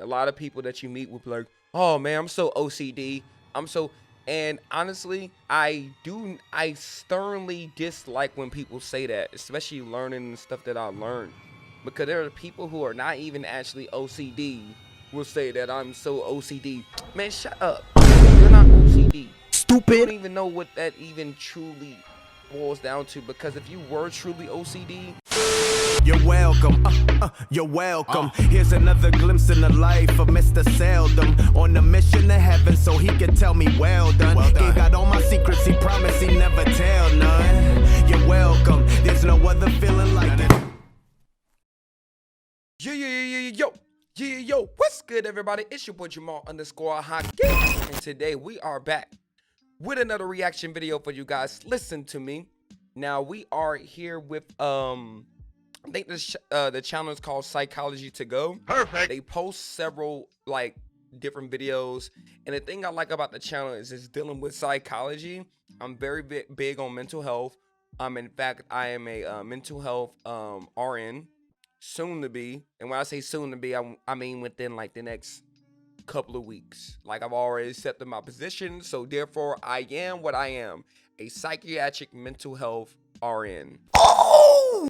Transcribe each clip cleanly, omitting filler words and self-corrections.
A lot of people that you meet will be like, oh man, I'm so OCD. And honestly, I sternly dislike when people say that, especially learning the stuff that I learned. Because there are people who are not even actually OCD will say that I'm so OCD. Man, shut up. You're not OCD. Stupid. You don't even know what that even truly boils down to, because if you were truly OCD, you're welcome, you're welcome. Here's another glimpse in the life of Mr. Seldom, on a mission to heaven so he can tell me well done. Gave out all my secrets, he promised he never tell none. You're welcome, there's no other feeling like it. Yo, what's good, everybody? It's your boy Jamal _Haki, and today we are back with another reaction video for you guys. Listen to me. Now we are here with I think this the channel is called Psychology to Go. Perfect. They post several like different videos, and the thing I like about the channel is it's dealing with psychology. I'm very big on mental health. In fact, I am a mental health RN, soon to be. And when I say soon to be, I mean within like the next couple of weeks. Like, I've already accepted my position, so therefore I am what I am, a psychiatric mental health RN.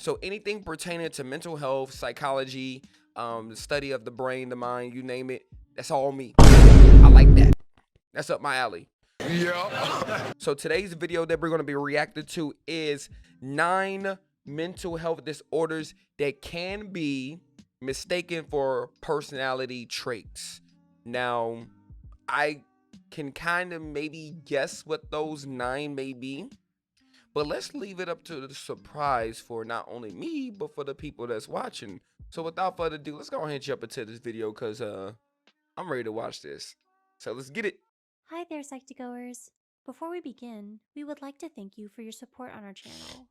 So anything pertaining to mental health, psychology, the study of the brain, the mind, you name it, that's all me. I like that. That's up my alley. Yeah. So today's video that we're going to be reacting to is 9 mental health disorders that can be mistaken for personality traits. Now, I can kind of maybe guess what those 9 may be, but let's leave it up to the surprise for not only me, but for the people that's watching. So without further ado, let's go ahead and jump into this video, because I'm ready to watch this. So let's get it. Hi there, Psych2Goers. Before we begin, we would like to thank you for your support on our channel.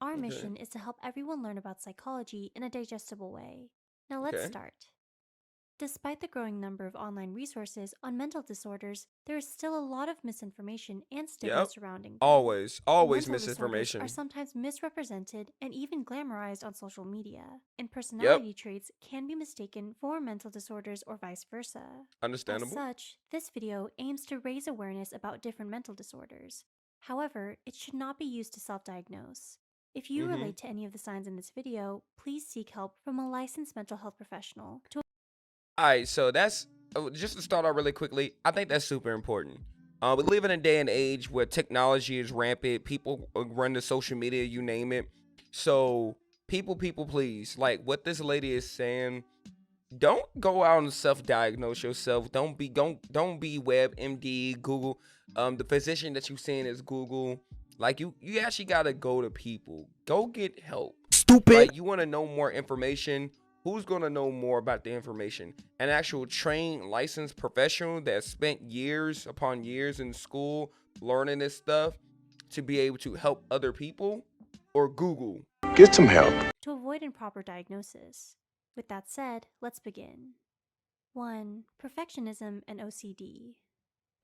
Our mission is to help everyone learn about psychology in a digestible way. Now let's start. Despite the growing number of online resources on mental disorders, there is still a lot of misinformation and stigma surrounding them. Always Mental misinformation. disorders are sometimes misrepresented and even glamorized on social media, and personality traits can be mistaken for mental disorders or vice versa. Understandable. As such, this video aims to raise awareness about different mental disorders. However, it should not be used to self-diagnose. If you relate to any of the signs in this video, please seek help from a licensed mental health professional. Alright, so that's just to start out really quickly. I think that's super important. We live in a day and age where technology is rampant. People run to social media, you name it. So people, please, like what this lady is saying, don't go out and self-diagnose yourself. Don't be WebMD, Google. The physician that you're seeing is Google. Like you actually gotta go to people. Go get help. Stupid. Like, you want to know more information. Who's going to know more about the information? An actual trained, licensed professional that spent years upon years in school learning this stuff to be able to help other people, or Google? Get some help. To avoid improper diagnosis. With that said, let's begin. 1. Perfectionism and OCD.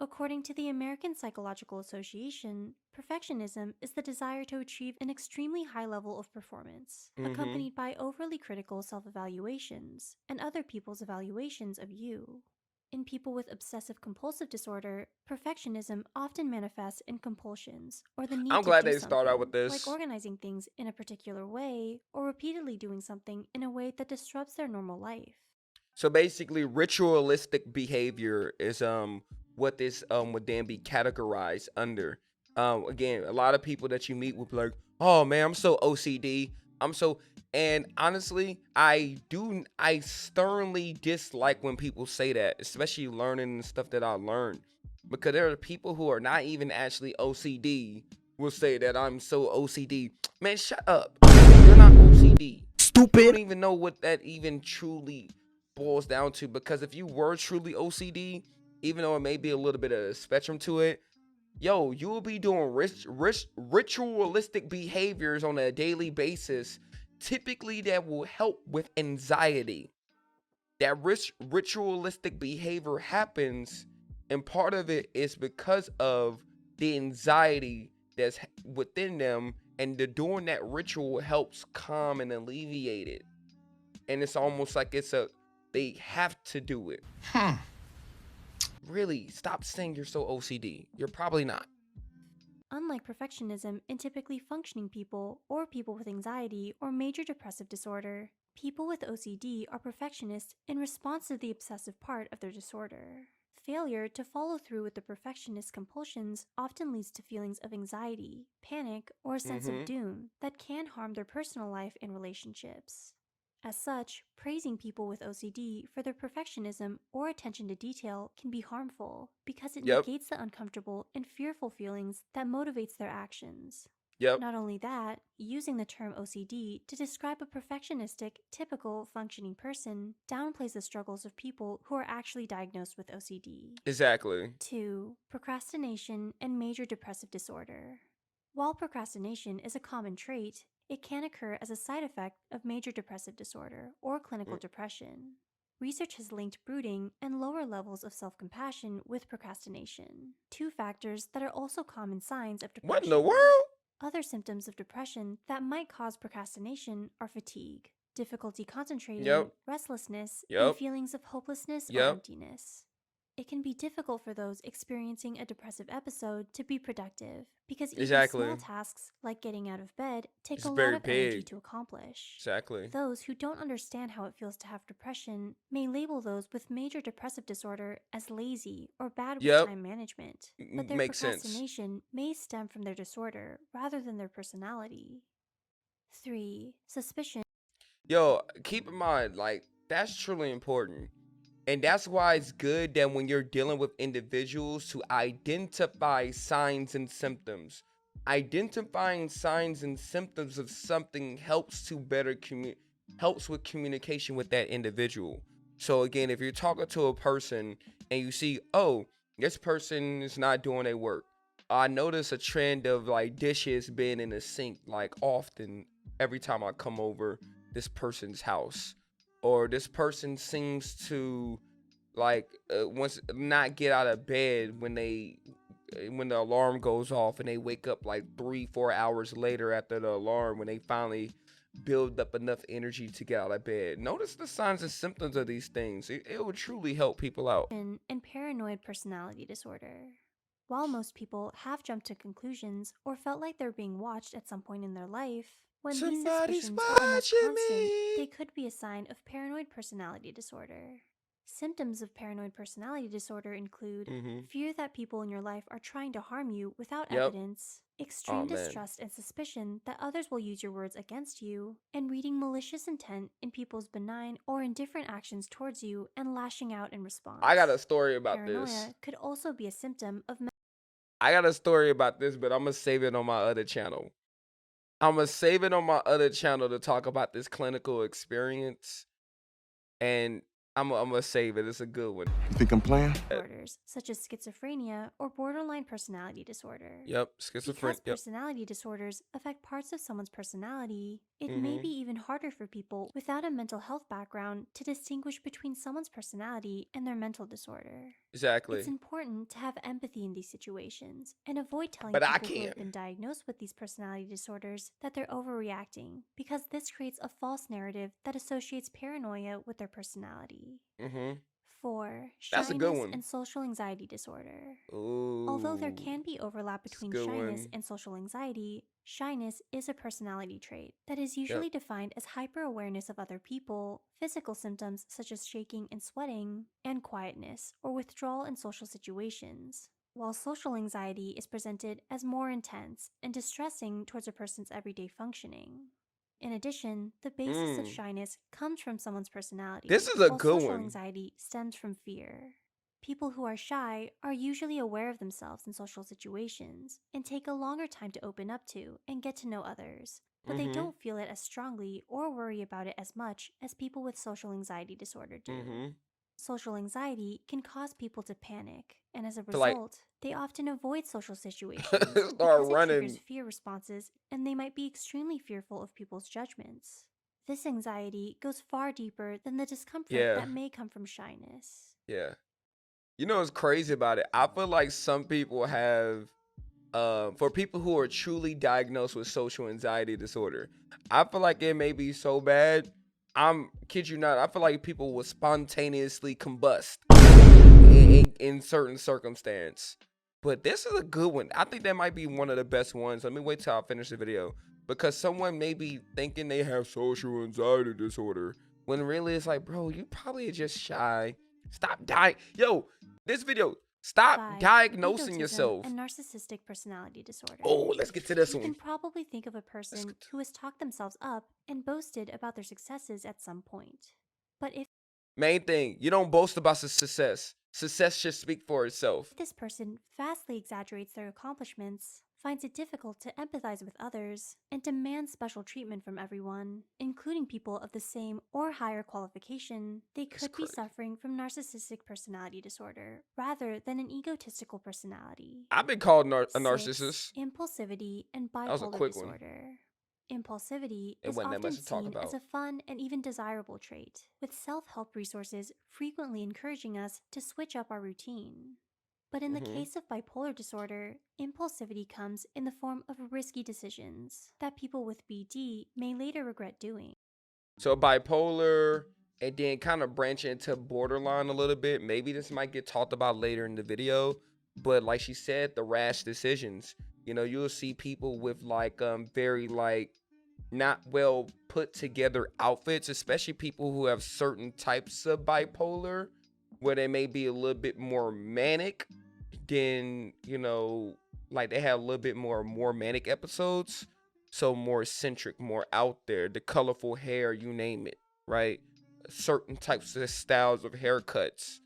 According to the American Psychological Association, perfectionism is the desire to achieve an extremely high level of performance, accompanied by overly critical self-evaluations and other people's evaluations of you. In people with obsessive-compulsive disorder, perfectionism often manifests in compulsions, or the need to do something, they start out with this, like organizing things in a particular way, or repeatedly doing something in a way that disrupts their normal life. So basically, ritualistic behavior is what this would then be categorized under. Again, a lot of people that you meet will be like, oh man, I'm so OCD. And honestly, I sternly dislike when people say that, especially learning the stuff that I learned. Because there are people who are not even actually OCD will say that I'm so OCD. Man, shut up. You're not OCD. Stupid. You don't even know what that even truly boils down to, because if you were truly OCD, even though it may be a little bit of a spectrum to it, yo, you will be doing ritualistic behaviors on a daily basis, typically that will help with anxiety. That ritualistic behavior happens, and part of it is because of the anxiety that's within them, and doing that ritual helps calm and alleviate it. And it's almost like it's a they have to do it. Really, stop saying you're so OCD. You're probably not. Unlike perfectionism in typically functioning people or people with anxiety or major depressive disorder, people with OCD are perfectionists in response to the obsessive part of their disorder. Failure to follow through with the perfectionist compulsions often leads to feelings of anxiety, panic, or a sense of doom that can harm their personal life and relationships. As such, praising people with OCD for their perfectionism or attention to detail can be harmful because it Yep. negates the uncomfortable and fearful feelings that motivates their actions. Yep. Not only that, using the term OCD to describe a perfectionistic, typical, functioning person downplays the struggles of people who are actually diagnosed with OCD. Exactly. 2. Procrastination and major depressive disorder. While procrastination is a common trait, it can occur as a side effect of major depressive disorder or clinical depression. Research has linked brooding and lower levels of self-compassion with procrastination, two factors that are also common signs of depression. What in the world? Other symptoms of depression that might cause procrastination are fatigue, difficulty concentrating, restlessness, and feelings of hopelessness or emptiness. It can be difficult for those experiencing a depressive episode to be productive because even small tasks like getting out of bed take a lot of energy to accomplish. Those who don't understand how it feels to have depression may label those with major depressive disorder as lazy or bad with time management, but their procrastination may stem from their disorder rather than their personality. 3. Suspicion. Yo, keep in mind, like, that's truly important. And that's why it's good that when you're dealing with individuals to identify signs and symptoms. Identifying signs and symptoms of something helps to better helps with communication with that individual. So again, if you're talking to a person and you see, oh, this person is not doing their work. I notice a trend of like dishes being in the sink like often every time I come over this person's house. Or this person seems to like once not get out of bed when the alarm goes off, and they wake up like 3-4 hours later after the alarm when they finally build up enough energy to get out of bed. Notice the signs and symptoms of these things. It will truly help people out. And paranoid personality disorder. While most people have jumped to conclusions or felt like they're being watched at some point in their life, when these suspicions are almost constant, they could be a sign of paranoid personality disorder. Symptoms of paranoid personality disorder include fear that people in your life are trying to harm you without evidence, extreme distrust and suspicion that others will use your words against you, and reading malicious intent in people's benign or indifferent actions towards you and lashing out in response. I got a story about Paranoia this. could also be a symptom of I got a story about this, but I'm going to save it on my other channel. I'm going to save it on my other channel to talk about this clinical experience. And I'm going to save it. It's a good one. You think I'm playing? disorders, such as schizophrenia or borderline personality disorder. Yep, Because schizophrenia. personality disorders affect parts of someone's personality, it may be even harder for people without a mental health background to distinguish between someone's personality and their mental disorder. Exactly. It's important to have empathy in these situations and avoid telling But I people who have can't. been diagnosed with these personality disorders that they're overreacting, because this creates a false narrative that associates paranoia with their personality. 4. That's a good Shyness one. and social anxiety disorder. Ooh. Although there can be overlap between good shyness one. and social anxiety, shyness is a personality trait that is usually defined as hyper-awareness of other people, physical symptoms such as shaking and sweating, and quietness or withdrawal in social situations, while social anxiety is presented as more intense and distressing towards a person's everyday functioning. In addition, the basis of shyness comes from someone's personality, This is a while good social one. anxiety stems from fear. People who are shy are usually aware of themselves in social situations and take a longer time to open up to and get to know others, but they don't feel it as strongly or worry about it as much as people with social anxiety disorder do. Social anxiety can cause people to panic, and as a To, like, result, they often avoid social situations Start because it running. triggers fear responses, and they might be extremely fearful of people's judgments. This anxiety goes far deeper than the discomfort Yeah. that may come from shyness. Yeah. You know what's crazy about it? I feel like some people have, for people who are truly diagnosed with social anxiety disorder, I feel like it may be so bad I'm kid you not, I feel like people will spontaneously combust in certain circumstance. But this is a good one. I think that might be one of the best ones. Let me wait till I finish the video, because someone may be thinking they have social anxiety disorder when really it's like, bro, you probably are just shy. Stop dying. Yo, this video. Stop 5. diagnosing Egotism yourself. and narcissistic personality disorder. Oh, let's get to this You one. can probably think of a person who has talked themselves up and boasted about their successes at some point. But if Main thing, you don't boast about success. Success should speak for itself. this person vastly exaggerates their accomplishments, finds it difficult to empathize with others, and demands special treatment from everyone, including people of the same or higher qualification, they could be crazy. suffering from narcissistic personality disorder rather than an egotistical personality. I've been called a 6. narcissist. Impulsivity and was a bipolar quick one. disorder. Impulsivity It is wasn't that often much to talk seen as about. a fun and even desirable trait, with self-help resources frequently encouraging us to switch up our routine. But in the case of bipolar disorder, impulsivity comes in the form of risky decisions that people with BD may later regret doing. So bipolar, and then kind of branch into borderline a little bit. Maybe this might get talked about later in the video, but like she said, the rash decisions. You know, you'll see people with like very like not well put together outfits, especially people who have certain types of bipolar, where they may be a little bit more manic than, you know, like they have a little bit more manic episodes. So more eccentric, more out there, the colorful hair, you name it, right? Certain types of styles of haircuts.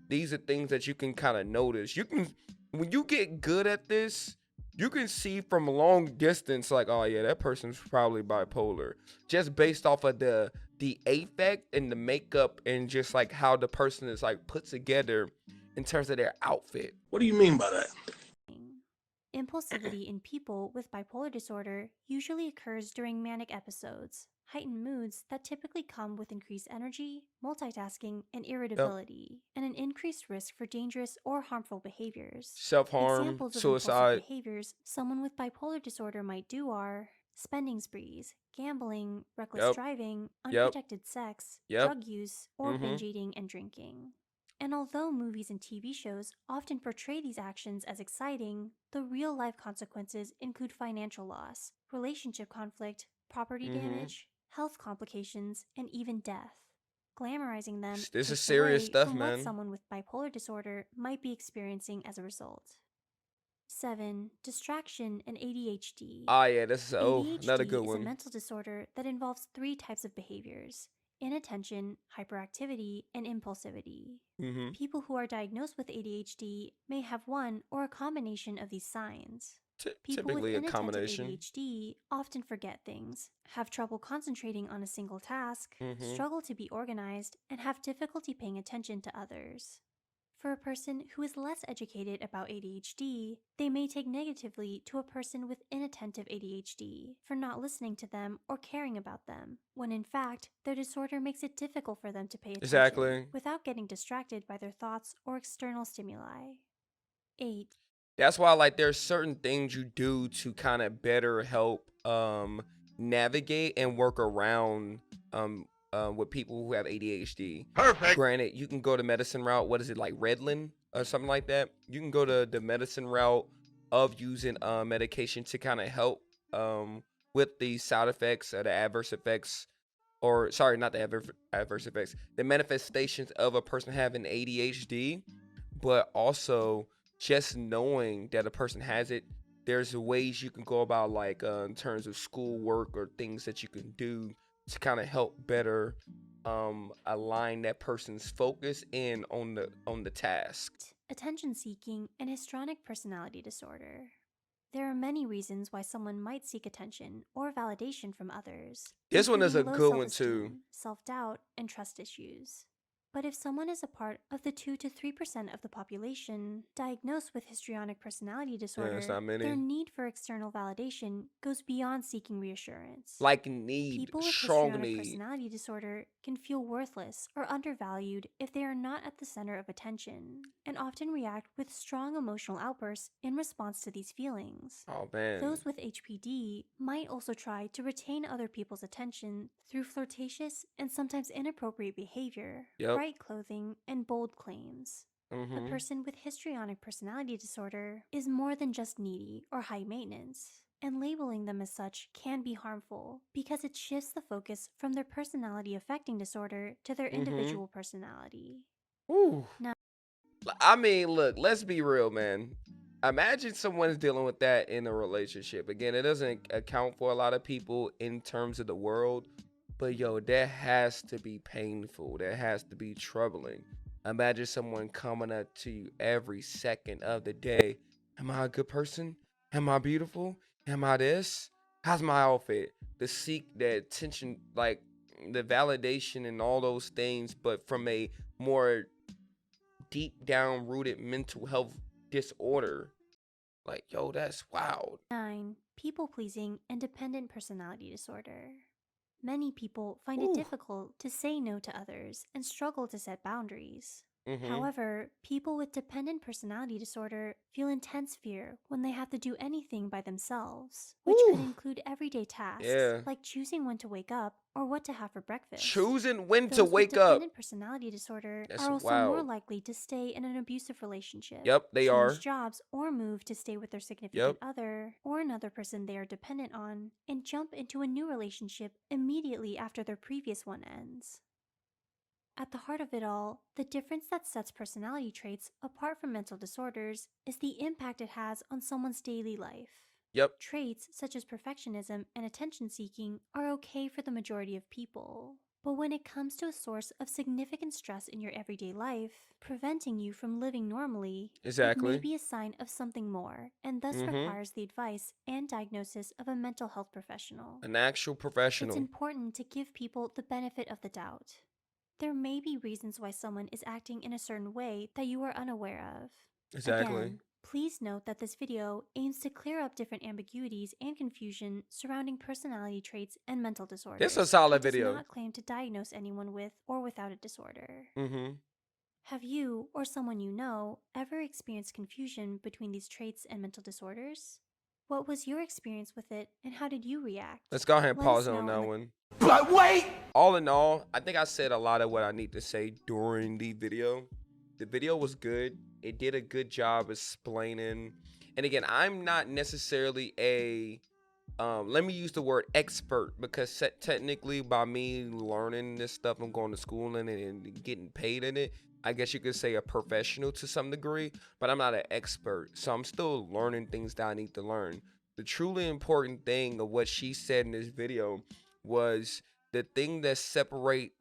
These are things that you can kind of notice. You can, when you get good at this, you can see from a long distance, like, oh yeah, that person's probably bipolar, just based off of the affect and the makeup and just like how the person is like put together in terms of their outfit. What do you mean by that? Impulsivity in people with bipolar disorder usually occurs during manic episodes, heightened moods that typically come with increased energy, multitasking, and irritability, and an increased risk for dangerous or harmful behaviors. Self-harm, Examples of suicide. impulsive behaviors someone with bipolar disorder might do are spending sprees, gambling, reckless driving, unprotected sex, drug use, or binge eating and drinking. And although movies and TV shows often portray these actions as exciting, the real-life consequences include financial loss, relationship conflict, property damage, health complications, and even death. Glamorizing them This is takes serious away stuff, from man. what someone with bipolar disorder might be experiencing as a result. 7. Distraction and ADHD. Yeah, this is ADHD another good is one. a mental disorder that involves 3 types of behaviors: inattention, hyperactivity, and impulsivity. People who are diagnosed with ADHD may have one or a combination of these signs. People with Typically a inattentive combination. ADHD often forget things, have trouble concentrating on a single task, struggle to be organized, and have difficulty paying attention to others. For a person who is less educated about ADHD, they may take negatively to a person with inattentive ADHD for not listening to them or caring about them, when in fact, their disorder makes it difficult for them to pay attention without getting distracted by their thoughts or external stimuli. 8. That's why like there's certain things you do to kind of better help navigate and work around with people who have ADHD. Perfect. Granted, you can go the medicine route. What is it, like Redland or something like that? You can go to the medicine route of using medication to kind of help with the side effects or the adverse effects, or sorry, not the adverse effects, the manifestations of a person having ADHD. But also just knowing that a person has it, there's ways you can go about, like in terms of schoolwork or things that you can do to kind of help better align that person's focus in on the task. Attention seeking and histrionic personality disorder. There are many reasons why someone might seek attention or validation from others. This one is a including low good one too. self-esteem, self-doubt, and trust issues. But if someone is a part of the 2 to 3% of the population diagnosed with histrionic personality disorder, it's not many. their need for external validation goes beyond seeking reassurance. Like need, People with strong histrionic need. personality disorder can feel worthless or undervalued if they are not at the center of attention, and often react with strong emotional outbursts in response to these feelings. Oh man. Those with HPD might also try to retain other people's attention through flirtatious and sometimes inappropriate behavior, Yep. bright clothing, and bold claims. A Mm-hmm. person with histrionic personality disorder is more than just needy or high maintenance, and labeling them as such can be harmful because it shifts the focus from their personality affecting disorder to their individual personality. Ooh. Now, I mean, look, let's be real, man. Imagine someone's dealing with that in a relationship. Again, it doesn't account for a lot of people in terms of the world, but yo, that has to be painful. That has to be troubling. Imagine someone coming up to you every second of the day. Am I a good person? Am I beautiful? Am I this? How's my outfit? To seek that attention, like the validation and all those things, but from a more deep down rooted mental health disorder. Like, yo, that's wild. 9. People-pleasing and dependent personality disorder. Many people find Ooh. it difficult to say no to others and struggle to set boundaries. Mm-hmm. However, people with dependent personality disorder feel intense fear when they have to do anything by themselves, which Ooh. could include everyday tasks Yeah. like choosing when to wake up or what to have for breakfast. Choosing when Those to with wake up. dependent personality disorder That's are also more wild. likely to stay in an abusive relationship. Yep, they change are. jobs or move to stay with their significant Yep. other or another person they are dependent on, and jump into a new relationship immediately after their previous one ends. At the heart of it all, the difference that sets personality traits apart from mental disorders is the impact it has on someone's daily life. Yep. Traits such as perfectionism and attention seeking are okay for the majority of people. But when it comes to a source of significant stress in your everyday life, preventing you from living normally, it Exactly. may be a sign of something more, and thus Mhm. requires the advice and diagnosis of a mental health professional. An actual It's professional. important to give people the benefit of the doubt. There may be reasons why someone is acting in a certain way that you are unaware of. Exactly. Again, please note that this video aims to clear up different ambiguities and confusion surrounding personality traits and mental disorders. This is a solid It does video. not claim to diagnose anyone with or without a disorder. Mm-hmm. Have you or someone you know ever experienced confusion between these traits and mental disorders? What was your experience with it, and how did you react? Let's go ahead and Let us pause know on in that the one. But wait! All in all, I think I said a lot of what I need to say during the video. The video was good. It did a good job explaining. And again, I'm not necessarily a let me use the word expert, because technically by me learning this stuff, I'm going to school in it and getting paid in it. I guess you could say a professional to some degree, but I'm not an expert. So I'm still learning things that I need to learn. The truly important thing of what she said in this video was the thing that separate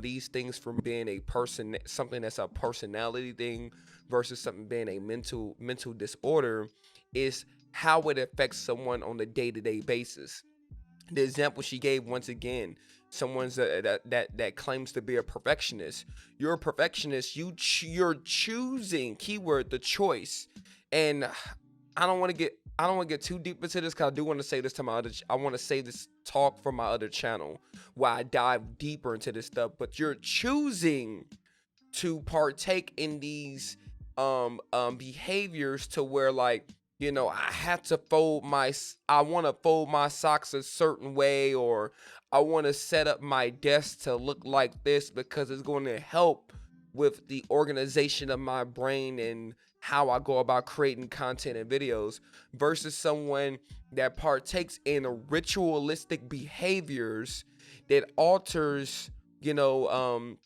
these things from being a person, something that's a personality thing versus something being a mental disorder, is how it affects someone on a day-to-day basis. The example she gave, once again, someone's that claims to be a perfectionist. You're a perfectionist. You're choosing, keyword, the choice. And I don't want to get too deep into this, because I do want to say this to my other. I want to say this talk from my other channel where I dive deeper into this stuff. But you're choosing to partake in these behaviors to where, like, you know, I want to fold my socks a certain way, or I want to set up my desk to look like this because it's going to help with the organization of my brain and how I go about creating content and videos, versus someone that partakes in ritualistic behaviors that alters, the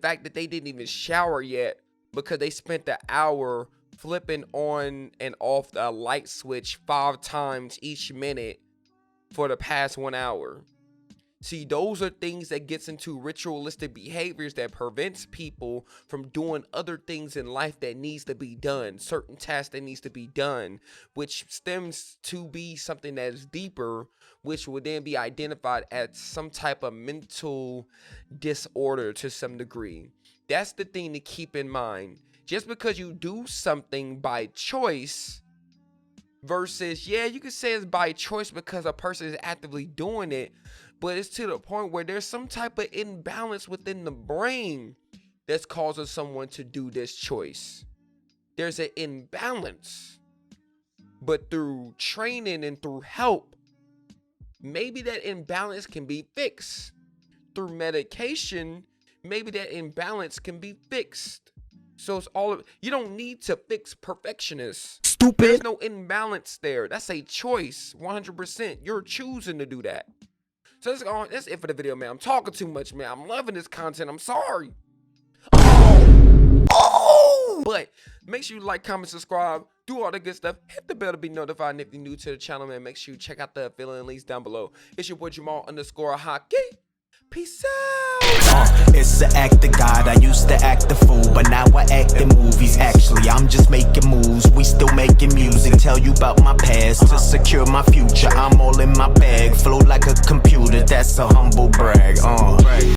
fact that they didn't even shower yet because they spent the hour flipping on and off the light switch 5 times each minute for the past 1 hour. See, those are things that gets into ritualistic behaviors that prevents people from doing other things in life that needs to be done, certain tasks that needs to be done, which stems to be something that is deeper, which would then be identified as some type of mental disorder to some degree. That's the thing to keep in mind. Just because you do something by choice versus, yeah, you could say it's by choice because a person is actively doing it, but it's to the point where there's some type of imbalance within the brain that's causing someone to do this choice. There's an imbalance. But through training and through help, maybe that imbalance can be fixed. Through medication, maybe that imbalance can be fixed. So it's you don't need to fix perfectionists. Stupid. There's no imbalance there. That's a choice, 100%. You're choosing to do that. So that's it for the video, man. I'm talking too much, man. I'm loving this content. I'm sorry. But make sure you like, comment, subscribe, do all the good stuff. Hit the bell to be notified. And if you're new to the channel, man, make sure you check out the affiliate links down below. It's your boy Jamal _Haki. Peace out. It's the act of God. I used to act the fool, but now I act in movies. Actually, I'm just making moves. We still making music. Tell you about my past to secure my future. I'm all in my bag. Flow like a computer. That's a humble brag.